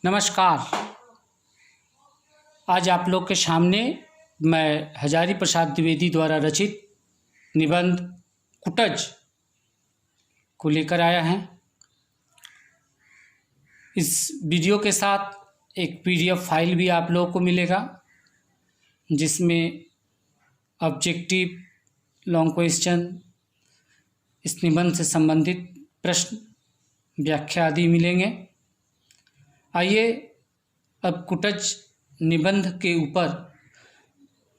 नमस्कार। आज आप लोग के सामने मैं हजारी प्रसाद द्विवेदी द्वारा रचित निबंध कुटज को लेकर आया है। इस वीडियो के साथ एक पीडीएफ फाइल भी आप लोगों को मिलेगा जिसमें ऑब्जेक्टिव, लॉन्ग क्वेश्चन, इस निबंध से संबंधित प्रश्न, व्याख्या आदि मिलेंगे। आइए अब कुटज निबंध के ऊपर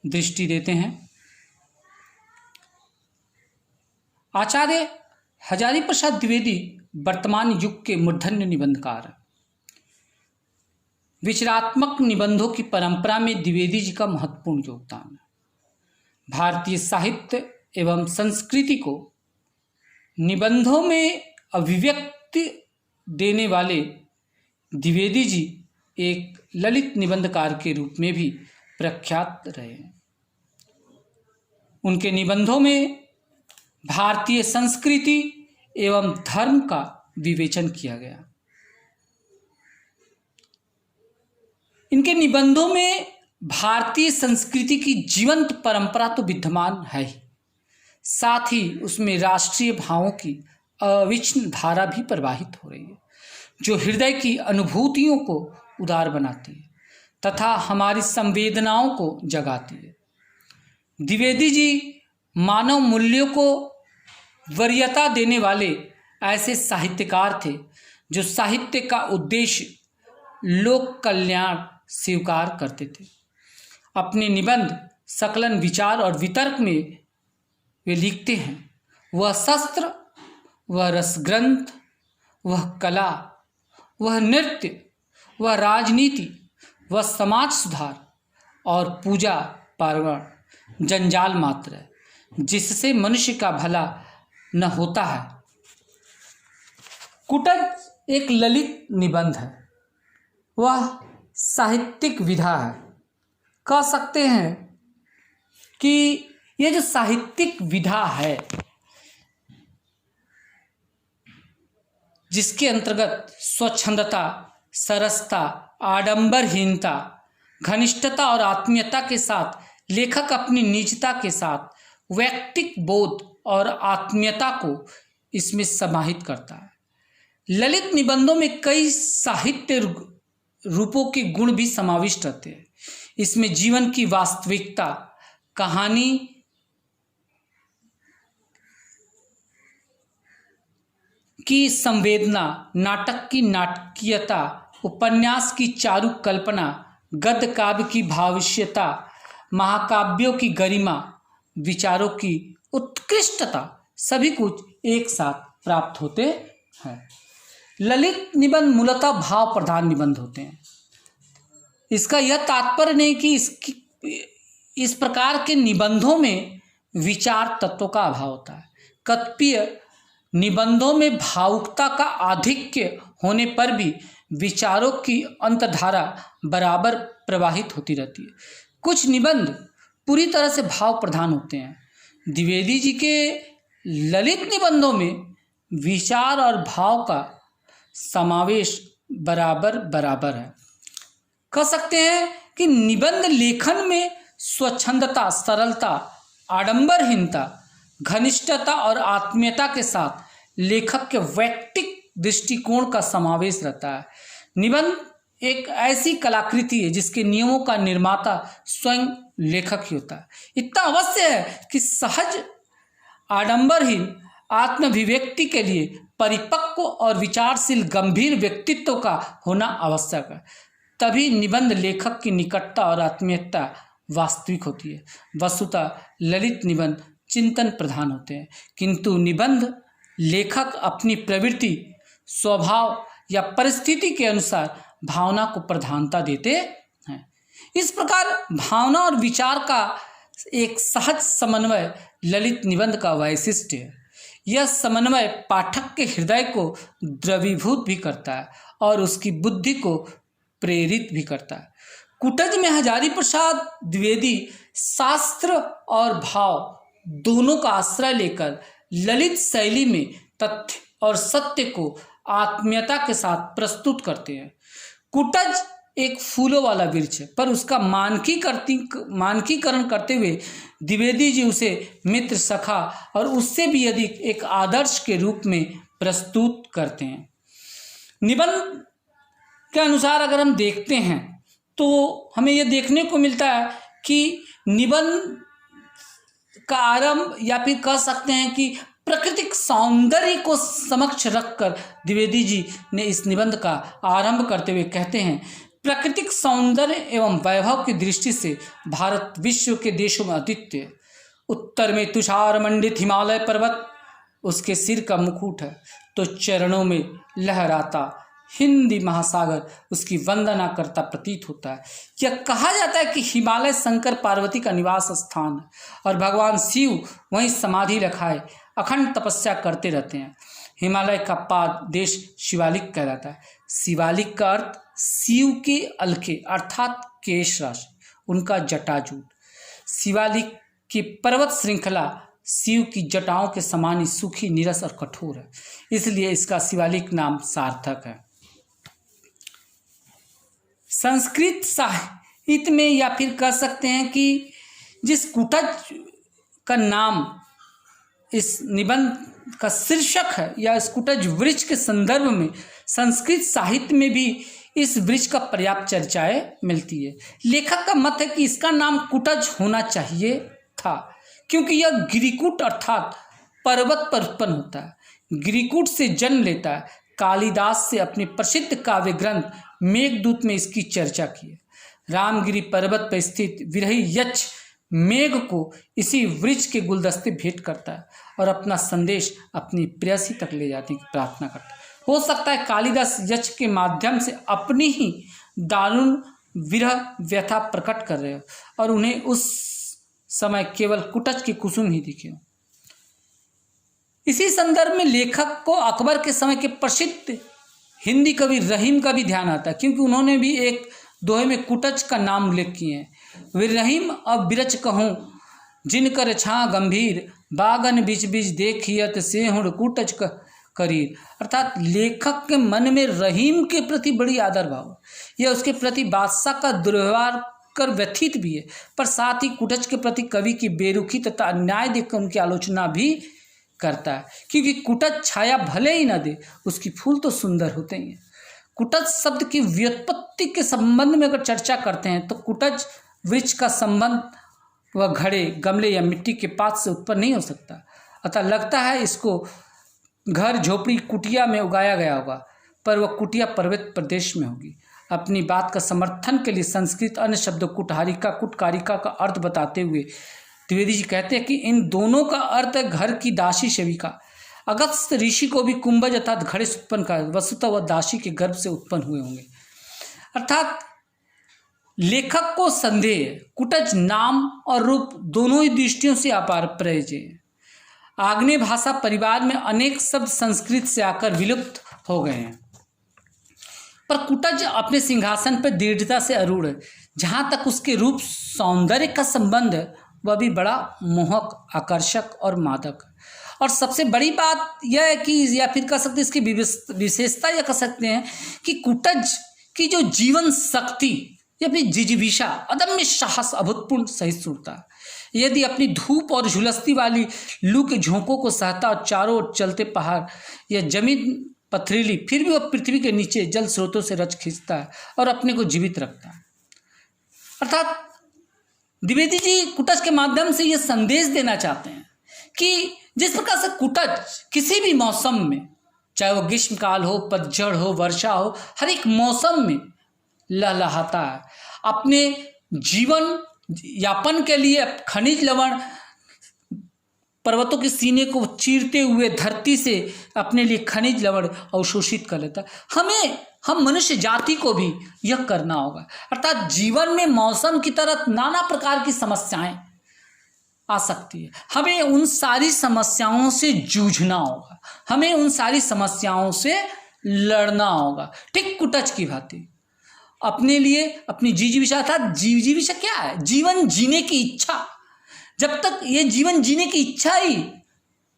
दृष्टि देते हैं। आचार्य हजारी प्रसाद द्विवेदी वर्तमान युग के मूर्धन्य निबंधकार। विचारात्मक निबंधों की परंपरा में द्विवेदी जी का महत्वपूर्ण योगदान है। भारतीय साहित्य एवं संस्कृति को निबंधों में अभिव्यक्ति देने वाले द्विवेदी जी एक ललित निबंधकार के रूप में भी प्रख्यात रहे हैं। उनके निबंधों में भारतीय संस्कृति एवं धर्म का विवेचन किया गया। इनके निबंधों में भारतीय संस्कृति की जीवंत परंपरा तो विद्यमान है ही, साथ ही उसमें राष्ट्रीय भावों की अविच्छिन्न धारा भी प्रवाहित हो रही है, जो हृदय की अनुभूतियों को उदार बनाती है तथा हमारी संवेदनाओं को जगाती है। द्विवेदी जी मानव मूल्यों को वरीयता देने वाले ऐसे साहित्यकार थे जो साहित्य का उद्देश्य लोक कल्याण स्वीकार करते थे। अपने निबंध सकलन विचार और वितर्क में वे लिखते हैं, वह शस्त्र, वह रसग्रंथ, वह कला, वह नृत्य, वह राजनीति, वह समाज सुधार और पूजा पार्वण जंजाल मात्र है, जिससे मनुष्य का भला न होता है। कुटज एक ललित निबंध है, वह साहित्यिक विधा है। कह सकते हैं कि यह जो साहित्यिक विधा है, जिसके अंतर्गत स्वच्छंदता, सरसता, आडंबरहीनता, घनिष्ठता और आत्मीयता के साथ लेखक अपनी निजता के साथ वैयक्तिक बोध और आत्मीयता को इसमें समाहित करता है। ललित निबंधों में कई साहित्य रूपों के गुण भी समाविष्ट रहते हैं। इसमें जीवन की वास्तविकता, कहानी की संवेदना, नाटक की नाटकीयता, उपन्यास की चारु कल्पना, गद्य काव्य की भावश्यता, महाकाव्यों की गरिमा, विचारों की उत्कृष्टता, सभी कुछ एक साथ प्राप्त होते हैं। ललित निबंध मूलतः भाव प्रधान निबंध होते हैं। इसका यह तात्पर्य नहीं कि इस प्रकार के निबंधों में विचार तत्व का अभाव होता है। कतिपय निबंधों में भावुकता का आधिक्य होने पर भी विचारों की अंतधारा बराबर प्रवाहित होती रहती है। कुछ निबंध पूरी तरह से भाव प्रधान होते हैं। द्विवेदी जी के ललित निबंधों में विचार और भाव का समावेश बराबर बराबर है। कह सकते हैं कि निबंध लेखन में स्वच्छंदता, सरलता, आडंबरहीनता, घनिष्ठता और आत्मीयता के साथ लेखक के वैयक्तिक दृष्टिकोण का समावेश रहता है। निबंध एक ऐसी कलाकृति है जिसके नियमों का निर्माता स्वयं लेखक ही होता है। इतना अवश्य है कि सहज आडंबरहीन आत्माभिव्यक्ति के लिए परिपक्व और विचारशील गंभीर व्यक्तित्व का होना आवश्यक है। तभी निबंध लेखक की निकटता और आत्मीयता वास्तविक होती है। वस्तुतः ललित निबंध चिंतन प्रधान होते हैं, किंतु निबंध लेखक अपनी प्रवृत्ति, स्वभाव या परिस्थिति के अनुसार भावना को प्रधानता देते हैं। इस प्रकार भावना और विचार का एक सहज समन्वय ललित निबंध का वैशिष्ट्य है। यह समन्वय पाठक के हृदय को द्रवीभूत भी करता है और उसकी बुद्धि को प्रेरित भी करता है। कुटज में हजारी प्रसाद द्विवेदी शास्त्र और भाव दोनों का आश्रय लेकर ललित शैली में तथ्य और सत्य को आत्मीयता के साथ प्रस्तुत करते हैं। कुटज एक फूलों वाला वृक्ष है, पर उसका मानकीकरण करते हुए द्विवेदी जी उसे मित्र, सखा और उससे भी अधिक एक आदर्श के रूप में प्रस्तुत करते हैं। निबंध के अनुसार अगर हम देखते हैं तो हमें यह देखने को मिलता है कि निबंध का आरंभ, या फिर कह सकते हैं कि प्राकृतिक सौंदर्य को समक्ष रखकर द्विवेदी जी ने इस निबंध का आरंभ करते हुए कहते हैं, प्राकृतिक सौंदर्य एवं वैभव की दृष्टि से भारत विश्व के देशों में अद्वितीय। उत्तर में तुषार मंडित हिमालय पर्वत उसके सिर का मुकुट है, तो चरणों में लहराता हिंदी महासागर उसकी वंदना करता प्रतीत होता है। यह कहा जाता है कि हिमालय शंकर पार्वती का निवास स्थान है और भगवान शिव वहीं समाधि रखाए अखंड तपस्या करते रहते हैं। हिमालय का पाद देश शिवालिक कहलाता है। शिवालिक का अर्थ शिव के अलके अर्थात केश राशि, उनका जटाजूट। शिवालिक की पर्वत श्रृंखला शिव की जटाओं के समान ही सूखी, नीरस और कठोर है, इसलिए इसका शिवालिक नाम सार्थक है। संस्कृत साहित्य में, या फिर कह सकते हैं कि जिस कुटज का नाम इस निबंध का शीर्षक है, या इस कुटज वृक्ष के संदर्भ में संस्कृत साहित्य में भी इस वृक्ष का पर्याप्त चर्चाएं मिलती है। लेखक का मत है कि इसका नाम कुटज होना चाहिए था, क्योंकि यह गिरिकूट अर्थात पर्वत पर उत्पन्न होता है। गिरिकूट से जन्म लेता है। कालिदास से अपने प्रसिद्ध काव्य ग्रंथ मेघदूत में इसकी चर्चा की है। रामगिरी पर्वत पर स्थित विरही यक्ष मेघ को इसी वृक्ष के गुलदस्ते भेंट करता है और अपना संदेश अपनी प्रेयसी तक ले जाने की प्रार्थना करता है। हो सकता है कालिदास यक्ष के माध्यम से अपनी ही दारुण विरह व्यथा प्रकट कर रहे हो और उन्हें उस समय केवल कुटज के कुसुम ही दिखे हो। इसी संदर्भ में लेखक को अकबर के समय के प्रसिद्ध हिंदी कवि रहीम का भी ध्यान आता है, क्योंकि उन्होंने भी एक दोहे में कुटज का नाम उल्लेख किए हैं। वे रहीम अब बिरच कहूँ जिनकर छा गंभीर, बागन बीच बीच देखियत सेहुड़ कुटज करीर। अर्थात लेखक के मन में रहीम के प्रति बड़ी आदर भाव, यह उसके प्रति बादशाह का दुर्व्यवहार कर व्यथित भी है, पर साथ ही कुटज के प्रति कवि की बेरुखी तथा अन्याय देखकर उनकी आलोचना भी करता है, क्योंकि कुटज छाया भले ही न दे, उसकी फूल तो सुंदर होते ही हैं। कुटज शब्द की व्युत्पत्ति के संबंध में अगर चर्चा करते हैं तो कुटज वृक्ष का संबंध वह घड़े, गमले या मिट्टी के पात से उत्पन्न नहीं हो सकता, अतः लगता है इसको घर, झोपड़ी, कुटिया में उगाया गया होगा, पर वह कुटिया पर्वत प्रदेश में होगी। अपनी बात का समर्थन के लिए संस्कृत अन्य शब्द कुटहारिका, कुटकारिका का अर्थ बताते हुए द्विवेदी जी कहते हैं कि इन दोनों का अर्थ है घर की दासी सेविका। अगस्त ऋषि को भी कुंभज अर्थात घड़े से उत्पन्न कहा, वस्तुतः वह दासी के गर्भ से उत्पन्न हुए होंगे। अर्थात लेखक को संदेह कुटज नाम और रूप दोनों ही दृष्टियों से अपार प्रयोज्य है। आग्नेय भाषा परिवार में अनेक शब्द संस्कृत से आकर विलुप्त हो गए हैं, पर कुटज अपने सिंहासन पर दृढ़ता से अरूढ़ है। जहाँ तक उसके रूप सौंदर्य का संबंध है, वह भी बड़ा मोहक, आकर्षक और मादक है। और सबसे बड़ी बात यह है कि, या फिर कह सकते हैं इसकी विशेषता यह कह सकते हैं कि कुटज की जो जीवन शक्ति या फिर जिजीविषा, अदम्य साहस, अभूतपूर्व सहिष्णुता है। यदि अपनी धूप और झुलसती वाली लू के झोंकों को सहता और चारों ओर चलते पहाड़ या जमीन पथरीली, फिर भी वह पृथ्वी के नीचे जल स्रोतों से रच खींचता है और अपने को जीवित रखता है। अर्थात द्विवेदी जी कुटज के माध्यम से यह संदेश देना चाहते हैं कि जिस प्रकार से कुटज किसी भी मौसम में, चाहे वो ग्रीष्मकाल हो, पतझड़ हो, वर्षा हो, हर एक मौसम में लहलहाता है। अपने जीवन यापन के लिए खनिज लवण पर्वतों के सीने को चीरते हुए धरती से अपने लिए खनिज लवण अवशोषित कर लेता है। हम मनुष्य जाति को भी यह करना होगा। अर्थात जीवन में मौसम की तरह नाना प्रकार की समस्याएं आ सकती है, हमें उन सारी समस्याओं से जूझना होगा, हमें उन सारी समस्याओं से लड़ना होगा। ठीक कुटज की भांति अपने लिए अपनी जिजीविषा, अर्थात जिजीविषा क्या है? जीवन जीने की इच्छा। जब तक ये जीवन जीने की इच्छा ही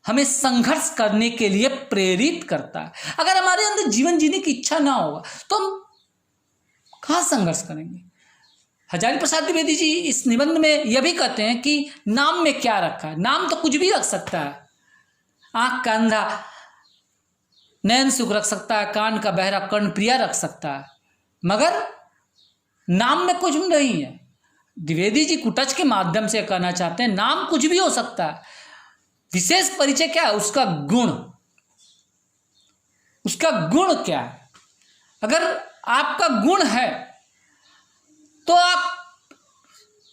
हमें संघर्ष करने के लिए प्रेरित करता है। अगर हमारे अंदर जीवन जीने की इच्छा ना होगा तो हम कहाँ संघर्ष करेंगे। हजारी प्रसाद द्विवेदी जी इस निबंध में यह भी कहते हैं कि नाम में क्या रखा है। नाम तो कुछ भी रख सकता है, आँख का अंधा नयन सुख रख सकता है, कान का बहरा कर्ण प्रिया रख सकता है, मगर नाम में कुछ नहीं है। द्विवेदी जी कुटच के माध्यम से कहना चाहते हैं नाम कुछ भी हो सकता है, विशेष परिचय क्या है, उसका गुण। उसका गुण क्या है? अगर आपका गुण है तो आप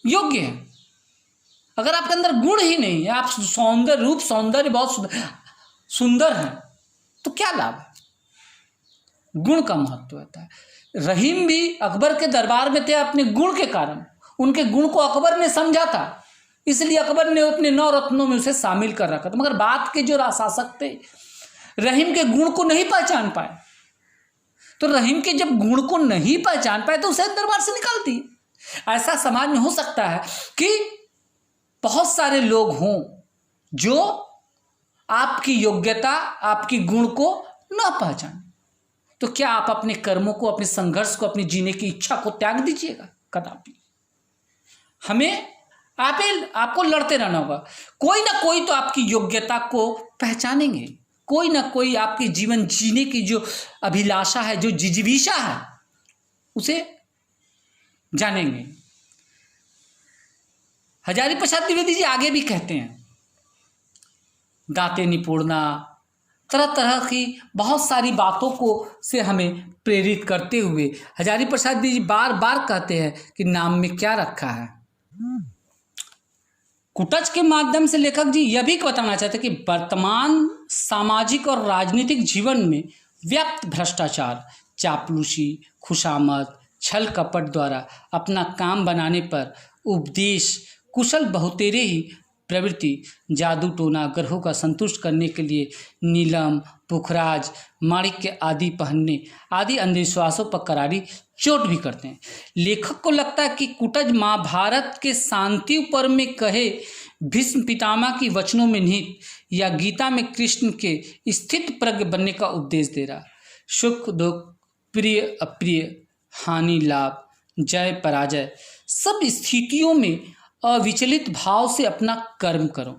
योग्य हैं। अगर आपके अंदर गुण ही नहीं है, आप सौंदर्य रूप सौंदर्य बहुत सुंदर हैं, तो क्या लाभ है? गुण का महत्व होता है। रहीम भी अकबर के दरबार में थे अपने गुण के कारण। उनके गुण को अकबर ने समझा था, इसलिए अकबर ने अपने 9 रत्नों में उसे शामिल कर रखा था। मगर बात के जो शासक थे रहीम के गुण को नहीं पहचान पाए, तो रहीम के जब गुण को नहीं पहचान पाए तो उसे दरबार से निकाल दिए। ऐसा समाज में हो सकता है कि बहुत सारे लोग हों जो आपकी योग्यता आपकी गुण को न पहचाने, तो क्या आप अपने कर्मों को, अपने संघर्ष को, अपनी जीने की इच्छा को त्याग दीजिएगा? कदापि। हमें आपको लड़ते रहना होगा। कोई ना कोई तो आपकी योग्यता को पहचानेंगे, कोई ना कोई आपके जीवन जीने की जो अभिलाषा है, जो जिजीविषा है, उसे जानेंगे। हजारी प्रसाद द्विवेदी जी आगे भी कहते हैं, दाते निपुणना, तरह तरह की बहुत सारी बातों को से हमें प्रेरित करते हुए हजारी प्रसाद जी बार बार कहते हैं कि नाम में क्या रखा है। कुटच के माध्यम से लेखक जी यह भी बताना चाहते हैं कि वर्तमान सामाजिक और राजनीतिक जीवन में व्याप्त भ्रष्टाचार, चापलूसी, खुशामद, छल कपट द्वारा अपना काम बनाने पर उपदेश, कुशल बहुतेरे ही प्रवृत्ति, जादू टोना, ग्रहों का संतुष्ट करने के लिए नीलम, पुखराज, माणिक्य आदि पहनने आदि अंधविश्वासों पर करारी चोट भी करते हैं। लेखक को लगता है कि कुटच महाभारत के शांति पर्व में कहे भीष्म पितामह की वचनों में निहित या गीता में कृष्ण के स्थित प्रज्ञ बनने का उपदेश दे रहा। सुख दुख, प्रिय अप्रिय, हानि लाभ, जय पराजय, सब स्थितियों में अविचलित भाव से अपना कर्म करो।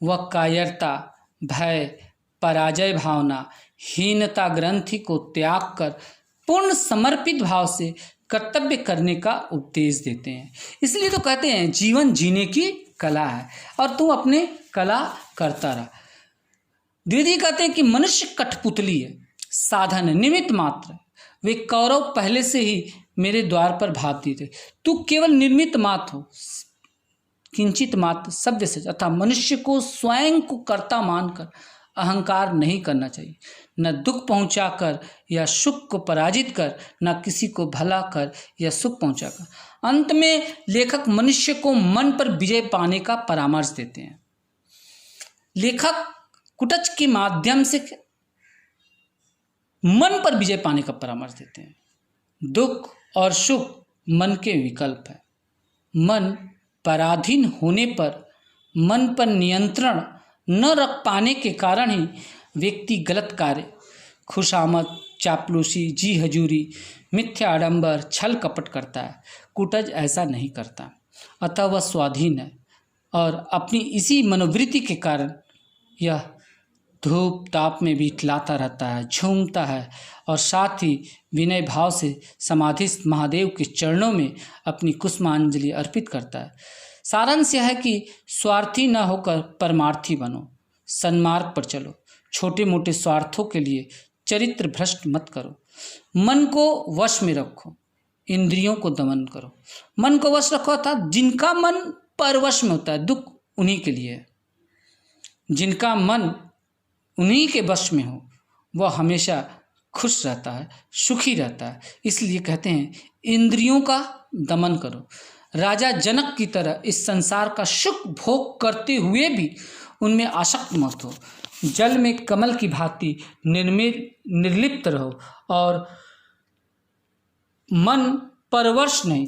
वह कायरता, भय, पराजय भावना, हीनता ग्रंथि को त्याग कर पूर्ण समर्पित भाव से कर्तव्य करने का उपदेश देते हैं। इसलिए तो कहते हैं जीवन जीने की कला है और तू अपने कला करता रहा। द्विवेदी कहते हैं कि मनुष्य कठपुतली है, साधन है, निमित्त मात्र। वे कौरव पहले से ही मेरे द्वार पर भाती थे। तू केवल निमित्त मात्र हो, किंचित मात्र शब्द से, अर्थात मनुष्य को स्वयं को कर्ता मानकर अहंकार नहीं करना चाहिए। न दुख पहुंचाकर या सुख को पराजित कर, न किसी को भला कर या सुख पहुंचाकर। अंत में लेखक मनुष्य को मन पर विजय पाने का परामर्श देते हैं। लेखक कुटच के माध्यम से मन पर विजय पाने का परामर्श देते हैं। दुख और सुख मन के विकल्प है। मन पराधीन होने पर, मन पर नियंत्रण न रख पाने के कारण ही व्यक्ति गलत कार्य, खुशामद, चापलूसी, जी हजूरी, मिथ्या आडंबर, छल कपट करता है। कुटच ऐसा नहीं करता, अतः वह स्वाधीन है और अपनी इसी मनोवृत्ति के कारण यह धूप ताप में भी इटलाता रहता है, झूमता है और साथ ही विनय भाव से समाधिस्थ महादेव के चरणों में अपनी कुसुमांजलि अर्पित करता है। सारांश यह है कि स्वार्थी न होकर परमार्थी बनो, सन्मार्ग पर चलो, छोटे मोटे स्वार्थों के लिए चरित्र भ्रष्ट मत करो, मन को वश में रखो, इंद्रियों को दमन करो। मन को वश रखो अर्थात जिनका मन परवश में होता है, दुख उन्हीं के लिए है। जिनका मन उन्हीं के वश में हो वह हमेशा खुश रहता है, सुखी रहता है। इसलिए कहते हैं इंद्रियों का दमन करो। राजा जनक की तरह इस संसार का सुख भोग करते हुए भी उनमें आसक्त मत हो। जल में कमल की भांति निर्लिप्त रहो और मन परवश नहीं,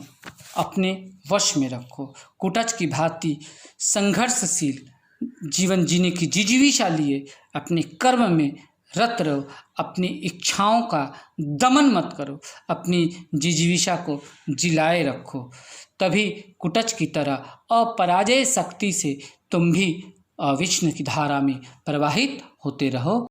अपने वश में रखो। कुटच की भांति संघर्षशील जीवन जीने की जिजीविषा लिए अपने कर्म में रत रहो, अपनी इच्छाओं का दमन मत करो, अपनी जिजीविषा को जिलाए रखो। तभी कुटच की तरह अपराजेय शक्ति से तुम भी अविष्ण की धारा में प्रवाहित होते रहो।